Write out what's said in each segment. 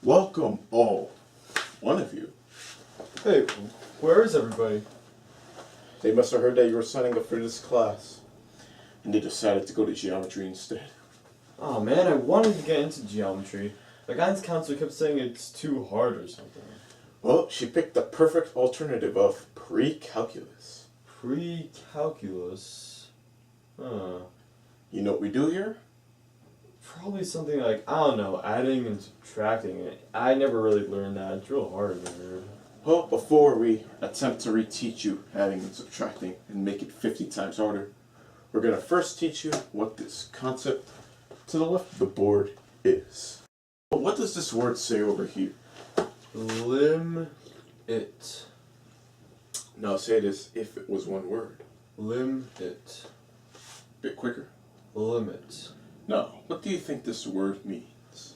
Welcome all, one of you. Hey, where is everybody? They must have heard that you were signing up for this class, and they decided to go to geometry instead. Oh man, I wanted to get into geometry. The guidance counselor kept saying it's too hard or something. Well, she picked the perfect alternative of pre-calculus. Pre-calculus? Huh. You know what we do here? Probably something like, I don't know, adding and subtracting. I never really learned that. It's real hard, man. Well, before we attempt to reteach you adding and subtracting and make it 50 times harder, we're going to first teach you what this concept to the left of the board is. But what does this word say over here? Limit. Now say this if it was one word. Limit. Bit quicker. Limit. Now, what do you think this word means?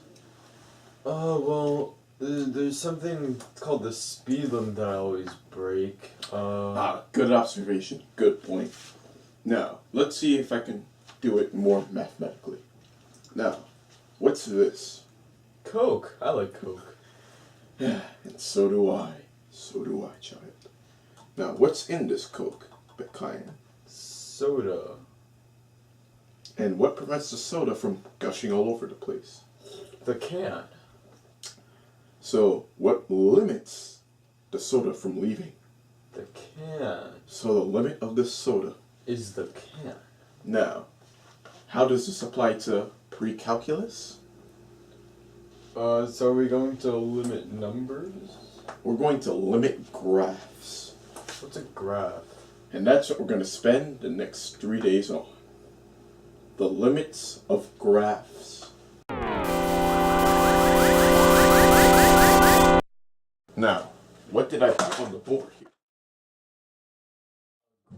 Well, there's something called the speed limit that I always break. Good observation. Good point. Now, let's see if I can do it more mathematically. Now, what's this? Coke. I like Coke. And so do I. So do I, child. Now, what's in this Coke, Bekayan? Soda. And what prevents the soda from gushing all over the place? The can. So, what limits the soda from leaving? The can. So, the limit of this soda Is the can. Now, how does this apply to pre-calculus? So are we going to limit numbers? We're going to limit graphs. What's a graph? And that's what we're going to spend the next 3 days on. The limits of graphs. Now, what did I put on the board here?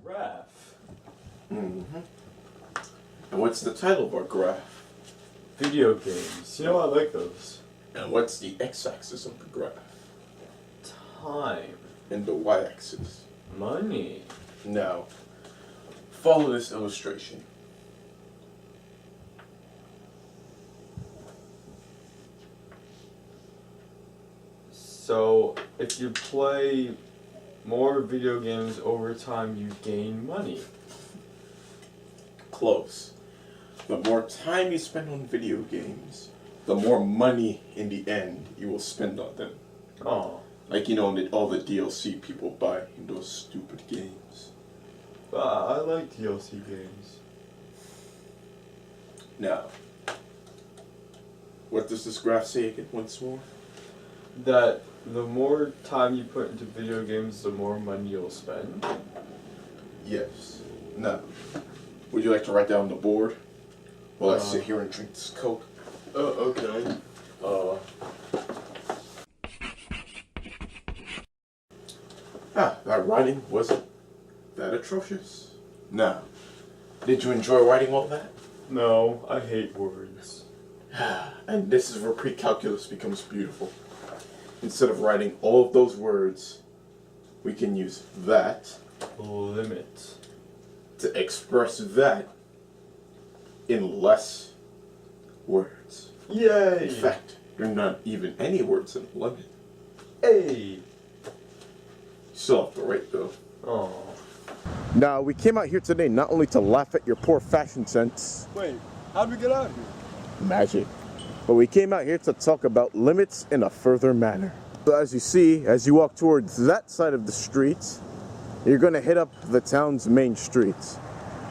Graph. Mm-hmm. And what's the title of our graph? Video games. You know, I like those. And what's the x-axis of the graph? Time. And the y-axis? Money. Now, follow this illustration. So, if you play more video games over time, you gain money. Close. The more time you spend on video games, the more money in the end you will spend on them. Oh. Like, all the DLC people buy in those stupid games. But I like DLC games. Now, what does this graph say again once more? That the more time you put into video games, the more money you'll spend. Yes. Now, would you like to write down on the board while I sit here and drink this Coke? Okay. That writing wasn't that atrocious. Now, did you enjoy writing all that? No, I hate words. And this is where pre-calculus becomes beautiful. Instead of writing all of those words, we can use that Limit. to express that in less words. Yay! In fact, there are not even any words in the limit. Hey! You still have to write though. Oh. Now, we came out here today not only to laugh at your poor fashion sense, Wait, how'd we get out here? magic, but we came out here to talk about limits in a further manner. So as you see, as you walk towards that side of the street, you're going to hit up the town's main street.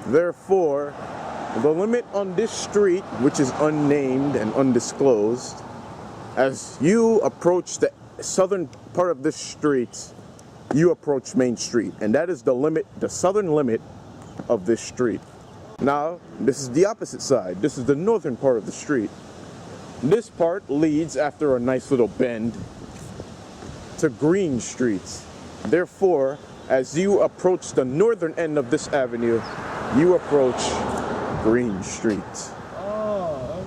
Therefore, the limit on this street, which is unnamed and undisclosed, as you approach the southern part of this street, you approach Main Street, and that is the limit, the southern limit of this street. Now, this is the opposite side. This is the northern part of the street. This part leads, after a nice little bend, to Green Street. Therefore, as you approach the northern end of this avenue, you approach Green Street. Oh,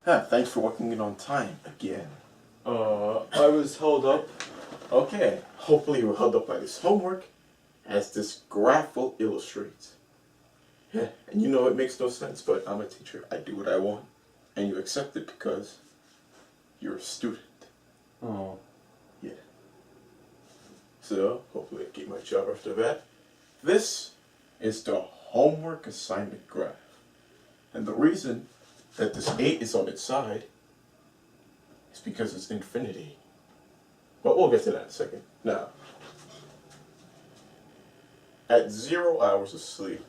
okay. Thanks for walking in on time again. I was held up. Okay, hopefully you were held up by this homework, as this graph will illustrate. Yeah, and you know it makes no sense, but I'm a teacher. I do what I want. And you accept it because you're a student. Oh. Yeah. So, hopefully I keep my job after that. This is the homework assignment graph. And the reason that this 8 is on its side is because it's infinity. But we'll get to that in a second. Now, at 0 hours of sleep,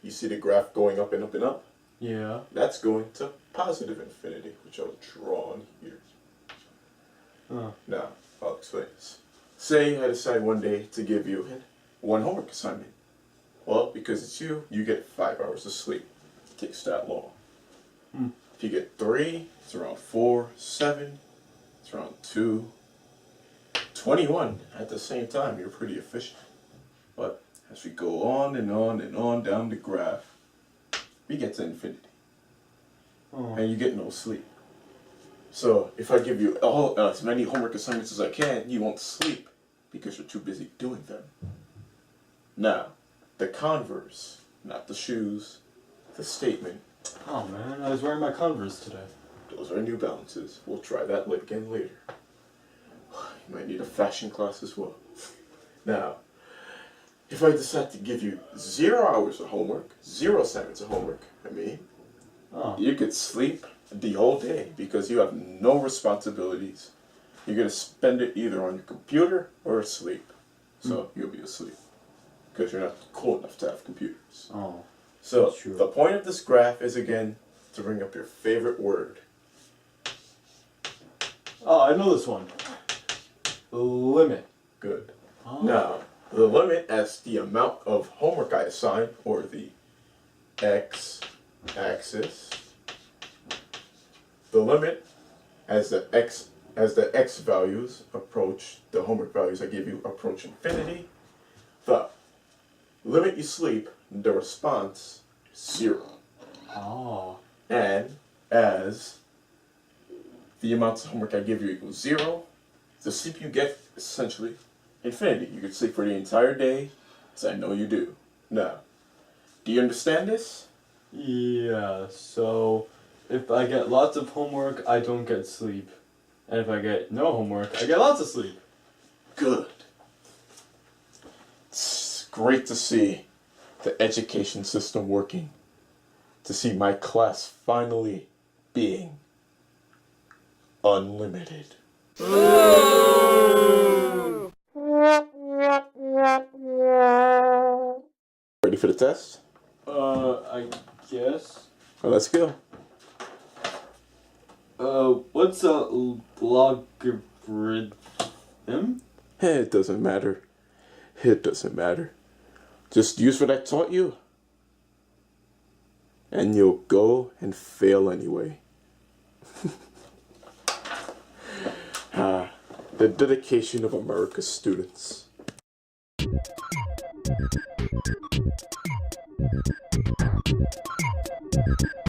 you see the graph going up and up and up? Yeah. That's going to positive infinity, which I'll draw on here. Now, I'll explain this. Say I decide one day to give you one homework assignment. Well, because it's you, you get 5 hours of sleep. It takes that long. If you get 3, it's around 4, 7, it's around 2, 21 at the same time. You're pretty efficient. But as we go on and on and on down the graph, we get to infinity. And you get no sleep. So if I give you as many homework assignments as I can, you won't sleep because you're too busy doing them. Now, the converse, not the shoes, the statement. Oh man, I was wearing my Converse today. Those are New Balances. We'll try that again later. You might need a fashion class as well. Now, if I decide to give you 0 hours of homework, 0 assignments of homework, you could sleep the whole day because you have no responsibilities. You're going to spend it either on your computer or asleep. So you'll be asleep because you're not cool enough to have computers. Oh. So That's true. the point of this graph is, again, to bring up your favorite word. Oh, I know this one. Limit. Good. Oh. Now, the limit as the amount of homework I assign, or the x-axis. The limit as the x values approach, the homework values I give you approach infinity. The limit you sleep, the response is 0. Oh. And as the amounts of homework I give you equals 0, the sleep you get is essentially infinity. You could sleep for the entire day, as I know you do. Now, do you understand this? Yeah, so if I get lots of homework, I don't get sleep. And if I get no homework, I get lots of sleep. Good. It's great to see the education system working. To see my class finally being unlimited. Ready for the test? I guess. Well, let's go. What's a logarithm? It doesn't matter. It doesn't matter. Just use what I taught you. And you'll go and fail anyway. The dedication of America's students.